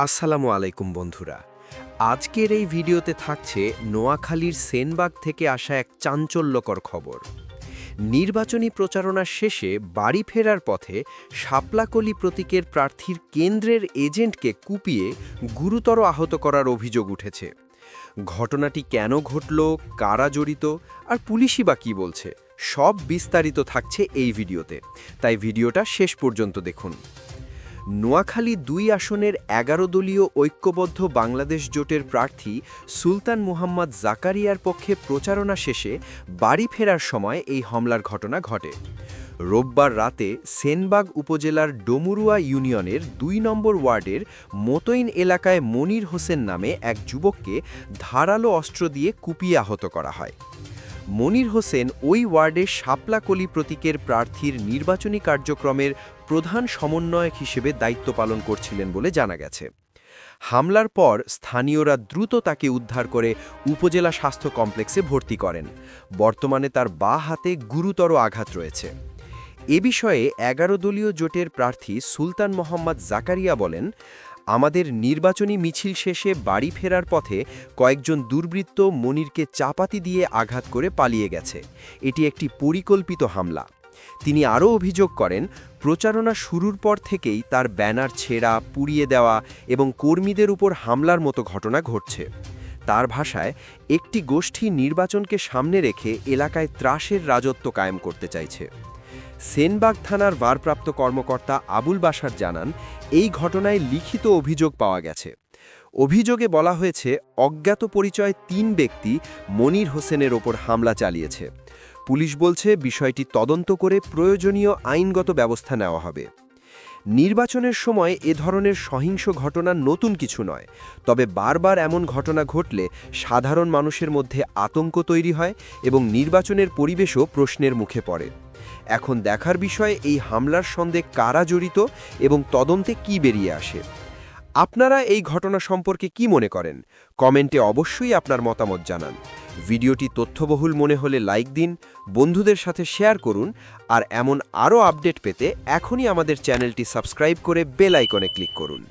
আসসালামু আলাইকুম বন্ধুরা। আজকের এই ভিডিওতে থাকছে নোয়াখালীর সেনবাগ থেকে আসা এক চাঞ্চল্যকর খবর। নির্বাচনী প্রচারণা শেষে বাড়ি ফেরার পথে শাপলাকলি প্রতীকের প্রার্থীর কেন্দ্রের এজেন্টকে কুপিয়ে গুরুতর আহত করার অভিযোগ উঠেছে। ঘটনাটি কেন ঘটল, কারা জড়িত, আর পুলিশই বা কী বলছে, সব বিস্তারিত থাকছে এই ভিডিওতে, তাই ভিডিওটা শেষ পর্যন্ত দেখুন। নোয়াখালী ২ আসনের ১১ দলীয় ঐক্যবদ্ধ বাংলাদেশ জোটের প্রার্থী সুলতান মোহাম্মদ জাকারিয়ার পক্ষে প্রচারণা শেষে বাড়ি ফেরার সময় এই হামলার ঘটনা ঘটে। রোববার রাতে সেনবাগ উপজেলার ডমুরুয়া ইউনিয়নের ২ নম্বর ওয়ার্ডের মতইন এলাকায় মনির হোসেন নামে এক যুবককে ধারালো অস্ত্র দিয়ে কুপিয়ে আহত করা হয়। মনির হোসেন ওই ওয়ার্ডের শাপলাকলি প্রতীকের প্রার্থীর নির্বাচনী কার্যক্রমের প্রধান সমন্বয়ক হিসেবে দায়িত্ব পালন করছিলেন বলে জানা গেছে। হামলার পর স্থানীয়রা দ্রুত তাকে উদ্ধার করে উপজেলা স্বাস্থ্য কমপ্লেক্সে ভর্তি করেন। বর্তমানে তার বাঁ হাতে গুরুতর আঘাত রয়েছে। এ বিষয়ে ১১ দলীয় জোটের প্রার্থী সুলতান মোহাম্মদ জাকারিয়া বলেন, আমাদের নির্বাচনী মিছিল শেষে বাড়ি ফেরার পথে কয়েকজন দুর্বৃত্ত মনিরকে চাপাতি দিয়ে আঘাত করে পালিয়ে গেছে। এটি একটি পরিকল্পিত হামলা। তিনি আরও অভিযোগ করেন, প্রচারণা শুরুর পর থেকেই তার ব্যানার ছেঁড়া, পুড়িয়ে দেওয়া এবং কর্মীদের উপর হামলার মতো ঘটনা ঘটছে। তার ভাষায়, একটি গোষ্ঠী নির্বাচনকে সামনে রেখে এলাকায় ত্রাসের রাজত্ব কায়েম করতে চাইছে। সেনবাগ থানার ভারপ্রাপ্ত কর্মকর্তা আবুল বাশার জানান, এই ঘটনায় লিখিত অভিযোগ পাওয়া গেছে। অভিযোগে বলা হয়েছে, অজ্ঞাত পরিচয় ৩ ব্যক্তি মনির হোসেনের ওপর হামলা চালিয়েছে। পুলিশ বলছে, বিষয়টি তদন্ত করে প্রয়োজনীয় আইনগত ব্যবস্থা নেওয়া হবে। নির্বাচনের সময় এ ধরনের সহিংস ঘটনা নতুন কিছু নয়, তবে বারবার এমন ঘটনা ঘটলে সাধারণ মানুষের মধ্যে আতঙ্ক তৈরি হয় এবং নির্বাচনের পরিবেশও প্রশ্নের মুখে পড়ে। এখন দেখার বিষয়, এই হামলার সঙ্গে কারা জড়িত এবং তদন্তে কি বেরিয়ে আসে। আপনারা এই ঘটনা সম্পর্কে কি মনে করেন? কমেন্টে অবশ্যই আপনার মতামত জানান। ভিডিওটি তথ্যবহুল মনে হলে লাইক দিন, বন্ধুদের সাথে শেয়ার করুন, আর এমন আরও আপডেট পেতে এখনই আমাদের চ্যানেলটি সাবস্ক্রাইব করে বেল আইকনে ক্লিক করুন।